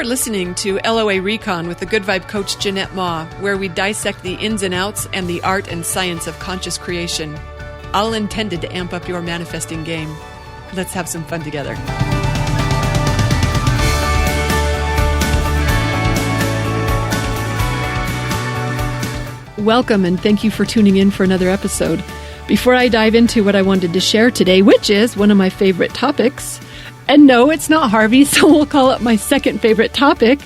are listening to LOA Recon with the Good Vibe coach Jeanette Ma, where we dissect the ins and outs and the art and science of conscious creation, all intended to amp up your manifesting game. Let's have some fun together. Welcome, and thank you for tuning in for another episode. Before I dive into what I wanted to share today, which is one of my favorite topics, and no, it's not Harvey, so we'll call it my second favorite topic.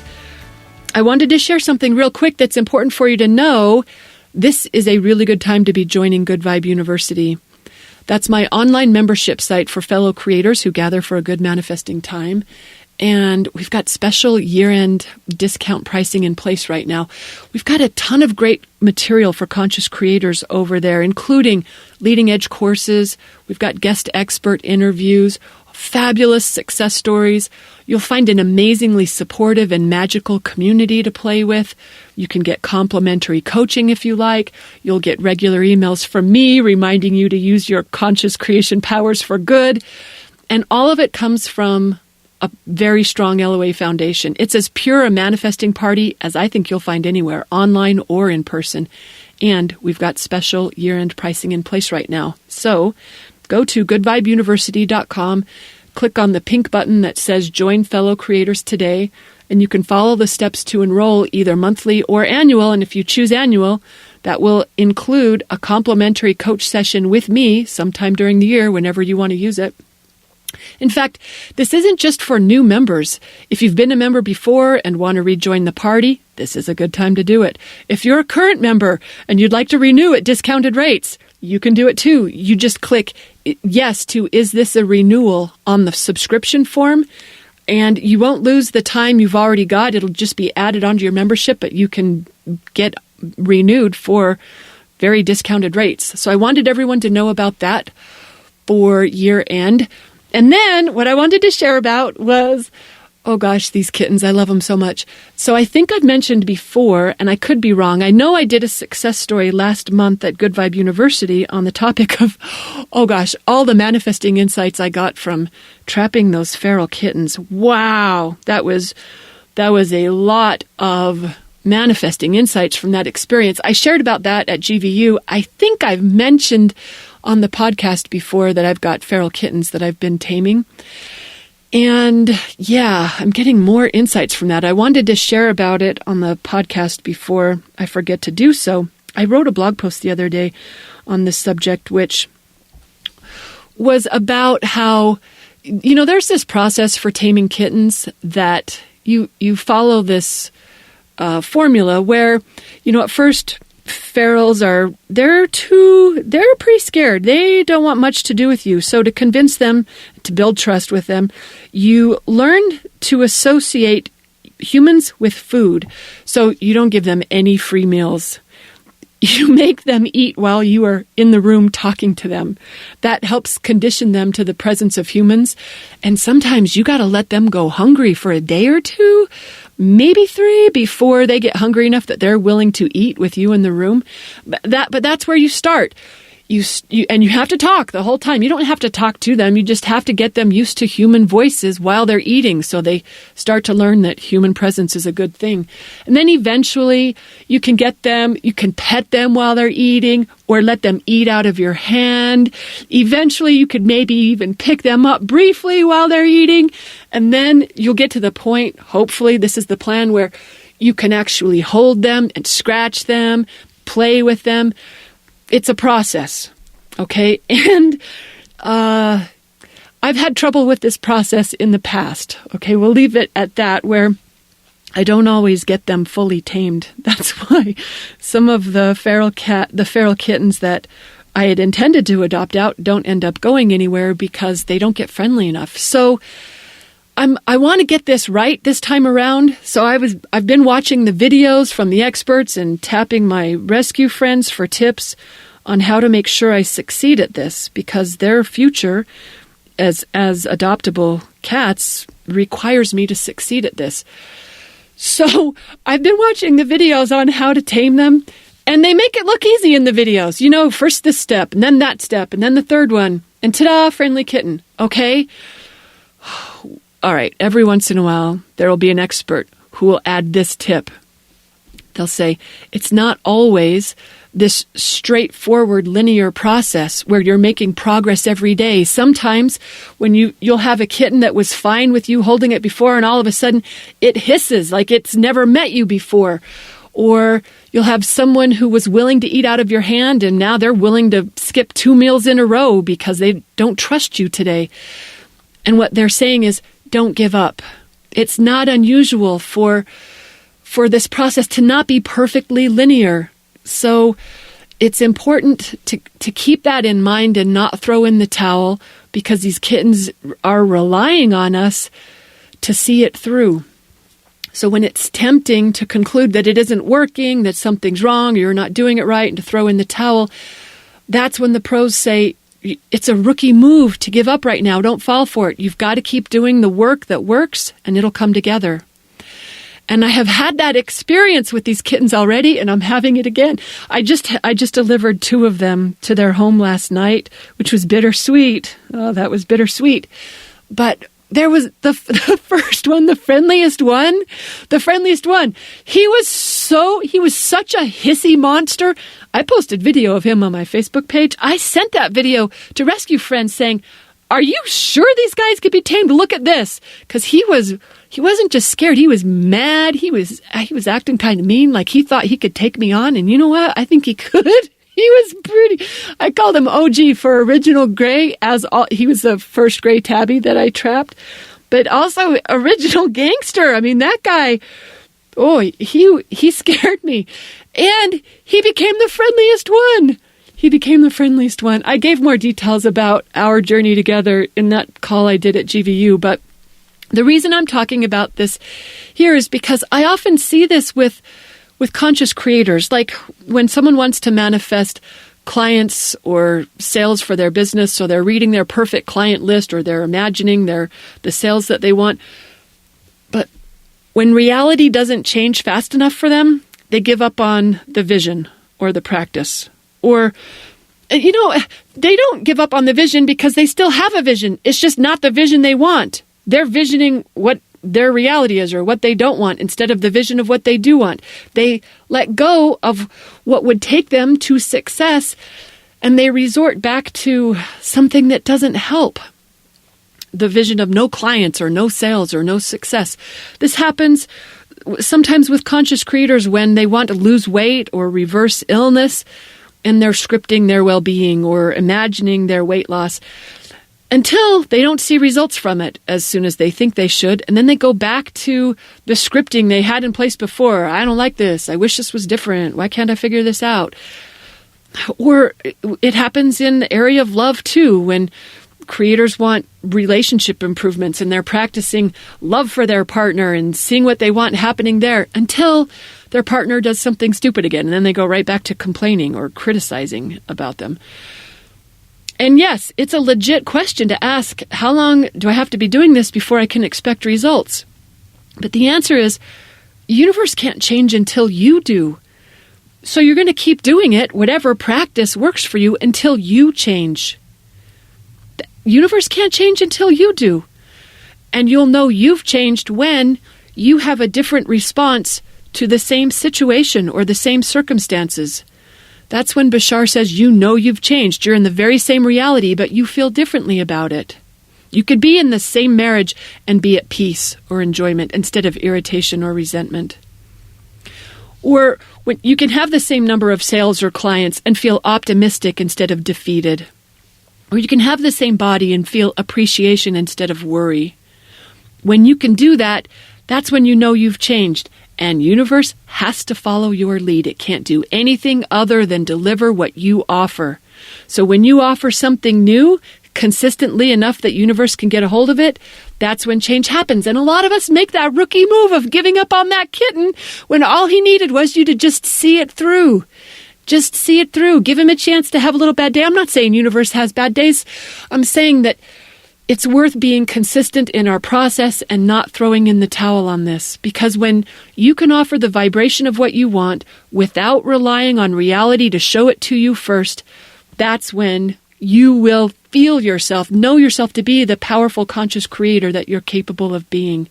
I wanted to share something real quick that's important for you to know. This is a really good time to be joining Good Vibe University. That's my online membership site for fellow creators who gather for a good manifesting time. And we've got special year-end discount pricing in place right now. We've got a ton of great material for conscious creators over there, including leading-edge courses. We've got guest expert interviews, fabulous success stories. You'll find an amazingly supportive and magical community to play with. You can get complimentary coaching if you like. You'll get regular emails from me reminding you to use your conscious creation powers for good. And all of it comes from a very strong LOA foundation. It's as pure a manifesting party as I think you'll find anywhere, online or in person. And we've got special year-end pricing in place right now. So go to goodvibeuniversity.com, click on the pink button that says Join Fellow Creators Today, and you can follow the steps to enroll either monthly or annual. And if you choose annual, that will include a complimentary coach session with me sometime during the year whenever you want to use it. In fact, this isn't just for new members. If you've been a member before and want to rejoin the party, this is a good time to do it. If you're a current member and you'd like to renew at discounted rates, you can do it too. You just click yes to "Is this a renewal?" on the subscription form, and you won't lose the time you've already got. It'll just be added onto your membership, but you can get renewed for very discounted rates. So I wanted everyone to know about that for year end. And then what I wanted to share about was, oh gosh, these kittens, I love them so much. So I think I've mentioned before, and I could be wrong, I know I did a success story last month at Good Vibe University on the topic of, oh gosh, all the manifesting insights I got from trapping those feral kittens. Wow, that was a lot of manifesting insights from that experience. I shared about that at GVU. I think I've mentioned on the podcast before that I've got feral kittens that I've been taming. And yeah, I'm getting more insights from that. I wanted to share about it on the podcast before I forget to do so. I wrote a blog post the other day on this subject, which was about how, there's this process for taming kittens that you follow this formula where, at first ferals they're pretty scared. They don't want much to do with you. So to convince them, to build trust with them, you learn to associate humans with food. So you don't give them any free meals. You make them eat while you are in the room talking to them. That helps condition them to the presence of humans. And sometimes you got to let them go hungry for a day or two, maybe 3, before they get hungry enough that they're willing to eat with you in the room. But that's where you start. You have to talk the whole time. You don't have to talk to them. You just have to get them used to human voices while they're eating, so they start to learn that human presence is a good thing. And then eventually you can pet them while they're eating, or let them eat out of your hand. Eventually you could maybe even pick them up briefly while they're eating. And then you'll get to the point, hopefully this is the plan, where you can actually hold them and scratch them, play with them. It's a process, okay? And I've had trouble with this process in the past, okay? We'll leave it at that, where I don't always get them fully tamed. That's why some of the feral kittens that I had intended to adopt out don't end up going anywhere because they don't get friendly enough. So I want to get this right this time around. So I've been watching the videos from the experts and tapping my rescue friends for tips on how to make sure I succeed at this, because their future as adoptable cats requires me to succeed at this. So I've been watching the videos on how to tame them, and they make it look easy in the videos. First this step, and then that step, and then the third one, and ta-da, friendly kitten. Okay? all right, every once in a while, there will be an expert who will add this tip. They'll say, it's not always this straightforward linear process where you're making progress every day. Sometimes when you'll have a kitten that was fine with you holding it before, and all of a sudden it hisses like it's never met you before. Or you'll have someone who was willing to eat out of your hand, and now they're willing to skip 2 meals in a row because they don't trust you today. And what they're saying is, don't give up. It's not unusual for this process to not be perfectly linear. So it's important to keep that in mind and not throw in the towel, because these kittens are relying on us to see it through. So when it's tempting to conclude that it isn't working, that something's wrong, or you're not doing it right, and to throw in the towel, that's when the pros say, it's a rookie move to give up right now. Don't fall for it. You've got to keep doing the work that works, and it'll come together. And I have had that experience with these kittens already, and I'm having it again. I just delivered 2 of them to their home last night, which was bittersweet. Oh, that was bittersweet. But there was the first one, the friendliest one. He was such a hissy monster. I posted video of him on my Facebook page. I sent that video to rescue friends saying, are you sure these guys could be tamed? Look at this. Because he wasn't just scared. He was mad. He was acting kind of mean, like he thought he could take me on. And you know what? I think he could. He was pretty. I called him OG for original gray, he was the first gray tabby that I trapped, but also original gangster. I mean, that guy, he scared me. And he became the friendliest one. I gave more details about our journey together in that call I did at GVU, but the reason I'm talking about this here is because I often see this with conscious creators. Like when someone wants to manifest clients or sales for their business, so they're reading their perfect client list, or they're imagining the sales that they want. But when reality doesn't change fast enough for them, they give up on the vision or the practice. Or, they don't give up on the vision because they still have a vision. It's just not the vision they want. They're visioning what their reality is, or what they don't want, instead of the vision of what they do want. They let go of what would take them to success, and they resort back to something that doesn't help. The vision of no clients or no sales or no success. This happens sometimes with conscious creators when they want to lose weight or reverse illness, and they're scripting their well-being or imagining their weight loss, until they don't see results from it as soon as they think they should. And then they go back to the scripting they had in place before. I don't like this. I wish this was different. Why can't I figure this out? Or it happens in the area of love too, when creators want relationship improvements and they're practicing love for their partner and seeing what they want happening there, until their partner does something stupid again. And then they go right back to complaining or criticizing about them. And yes, it's a legit question to ask, how long do I have to be doing this before I can expect results? But the answer is, the universe can't change until you do. So you're going to keep doing it, whatever practice works for you, until you change. The universe can't change until you do. And you'll know you've changed when you have a different response to the same situation or the same circumstances. That's when Bashar says, you've changed. You're in the very same reality, but you feel differently about it. You could be in the same marriage and be at peace or enjoyment instead of irritation or resentment. Or when you can have the same number of sales or clients and feel optimistic instead of defeated. Or you can have the same body and feel appreciation instead of worry. When you can do that, that's when you know you've changed. And universe has to follow your lead. It can't do anything other than deliver what you offer. So when you offer something new, consistently enough that universe can get a hold of it, that's when change happens. And a lot of us make that rookie move of giving up on that kitten when all he needed was you to just see it through. Just see it through. Give him a chance to have a little bad day. I'm not saying universe has bad days. I'm saying that it's worth being consistent in our process and not throwing in the towel on this. Because when you can offer the vibration of what you want without relying on reality to show it to you first, that's when you will feel yourself, know yourself to be the powerful, conscious creator that you're capable of being.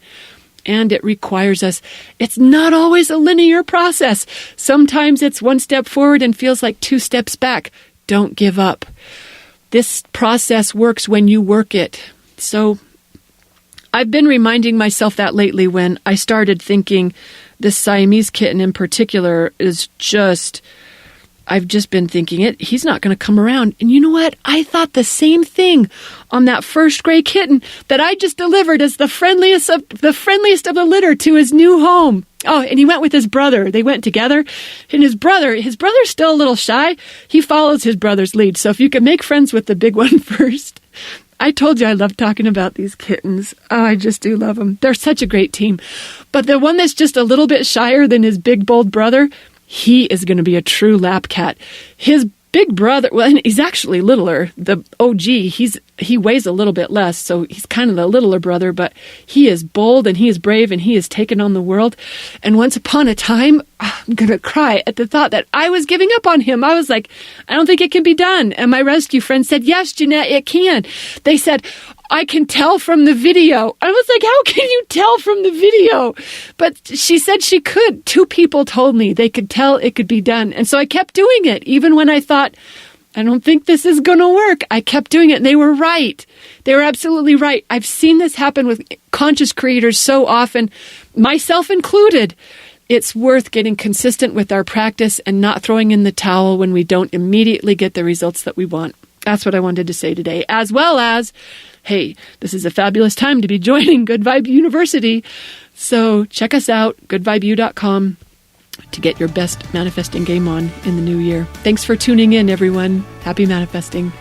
And it requires us. It's not always a linear process. Sometimes it's one step forward and feels like 2 steps back. Don't give up. This process works when you work it. So I've been reminding myself that lately when I started thinking this Siamese kitten in particular is just, I've just been thinking he's not going to come around. And you know what? I thought the same thing on that first gray kitten that I just delivered as the friendliest of the litter to his new home. Oh, and he went with his brother. They went together. And his brother's still a little shy. He follows his brother's lead. So if you can make friends with the big one first. I told you I love talking about these kittens. Oh, I just do love them. They're such a great team. But the one that's just a little bit shyer than his big, bold brother, he is going to be a true lap cat. His big brother, well, he's actually littler. The OG, he weighs a little bit less, so he's kind of the littler brother, but he is bold and he is brave and he has taken on the world. And once upon a time, I'm going to cry at the thought that I was giving up on him. I was like, I don't think it can be done. And my rescue friend said, yes, Jeanette, it can. They said, I can tell from the video. I was like, how can you tell from the video? But she said she could. 2 people told me they could tell it could be done. And so I kept doing it. Even when I thought, I don't think this is going to work, I kept doing it. And they were right. They were absolutely right. I've seen this happen with conscious creators so often, myself included. It's worth getting consistent with our practice and not throwing in the towel when we don't immediately get the results that we want. That's what I wanted to say today, as well as, hey, this is a fabulous time to be joining Good Vibe University. So check us out, goodvibeu.com, to get your best manifesting game on in the new year. Thanks for tuning in, everyone. Happy manifesting.